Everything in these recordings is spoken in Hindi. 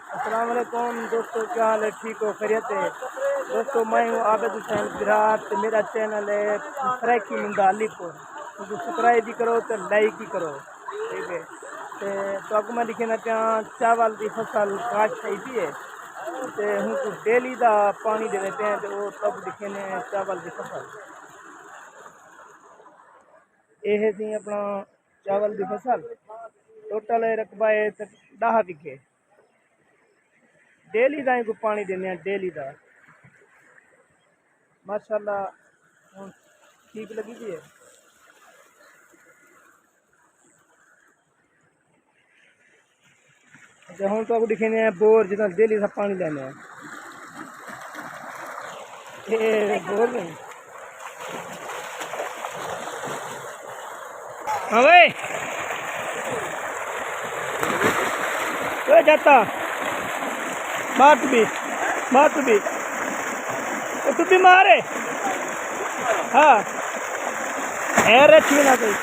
अस्सलाम वालेकुम दोस्तों, क्या हाल है? ठीक हो? खैरियत है? दोस्तों, मैं हूँ आबिद हुसैन विराट। मेरा चैनल है फ्रैकी मुंडालीपुर। तो सब्सक्राइब भी करो तो लाइक भी करो, ठीक है। तो अगर मैं लिखना चाह चावल की फसल काश चाहिए है तो हमको डेली का पानी दे देते हैं, तो वो तब लिखे चावल की फसल। यह है सी अपना चावल की फसल। टोटल रकबा है 10 बीघे। डेली का इनको पानी देने डेली का। माशाल्लाह ठीक लगी थी। अच्छा, हूँ तो आपको दिखेने बोर जितना डेली का पानी लेने हैं। ये बोर नहीं। हाँ भाई, तो जाता मार तू भी तो तू भी मारे। हाँ है रे ठीक ना कोई।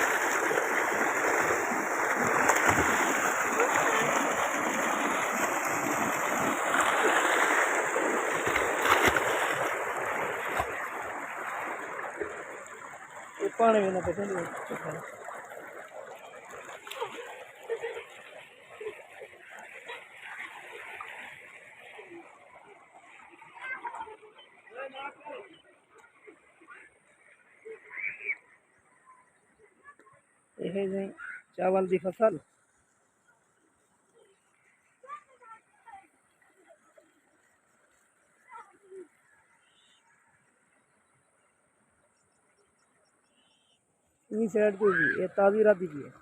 पानी भी ना पसंद। यह जी चावल की फसल। इस साइड पे भी ये ताज़ी राती की है।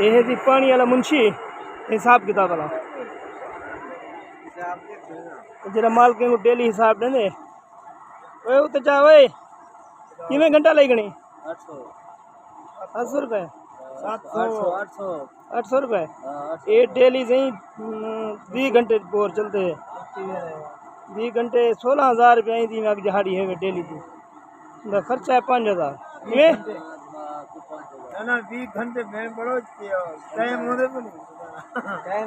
यह जी पानी वाला मुंशी हिसाब किताब वाला जरा माल के डेली हिसाब देंगे। ओए उते जा ओए, किमें घंटा लगनी? 800 रुपए। 800 रुपए। ये डेली से 20 घंटे बोर चलते हैं। 20 घंटे 16,000 रुपये दी मैं दिहाड़ी है डेली की। खर्चा है 5,000 ये ना 20 घंटे में बड़ो टाइम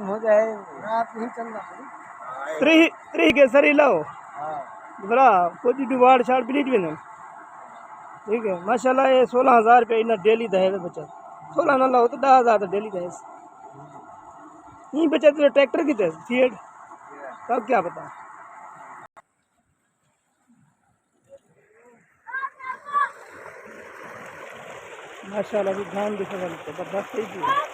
हो जाए रात नहीं चलना। त्री के सरी लाओ बरा कुछ डुबाड़ छाड़ ब्लीच भी नहीं, ठीक है। माशाल्लाह ये 16,000 रुपये इतना डेली दहे बचत। 16 ना लाओ तो 10,000 तो डेली दहे नहीं बचत। तो ट्रैक्टर की थे सीएड तब क्या पता। माशाल्लाह भी धान की फसल जबरदस्त ही है।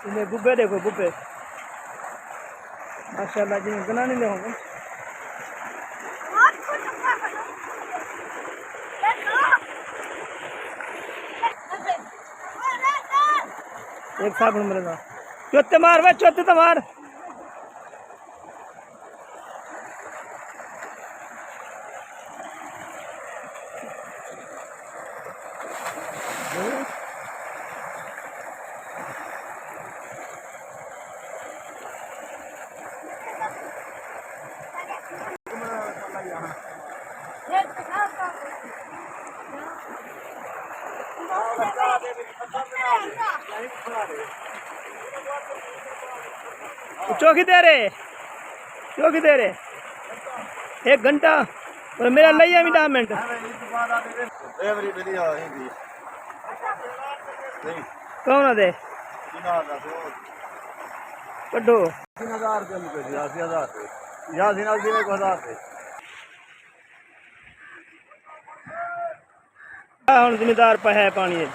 इन्हें गुब्बे देखो गुब्बे, माशाल्लाह जी बना नहीं होंगे। एक साबुन मिलेगा चौथे मार भाई, चौथे तो मार। चौकी दे रहे, चौकी दे रहे 1 घंटा और मेरा लिया भी 10 मिनट कौन दे। कड्डो 3,000 रुपये मुझे दिया, 80,000 रुपये या 10,000 रुपये। हम जिम्मेदार पर है पानी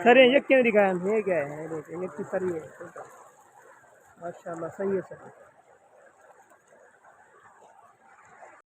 सर ये क्यों दिखाया ये क्या है ये किस तरह है माशाल्लाह सही है सर।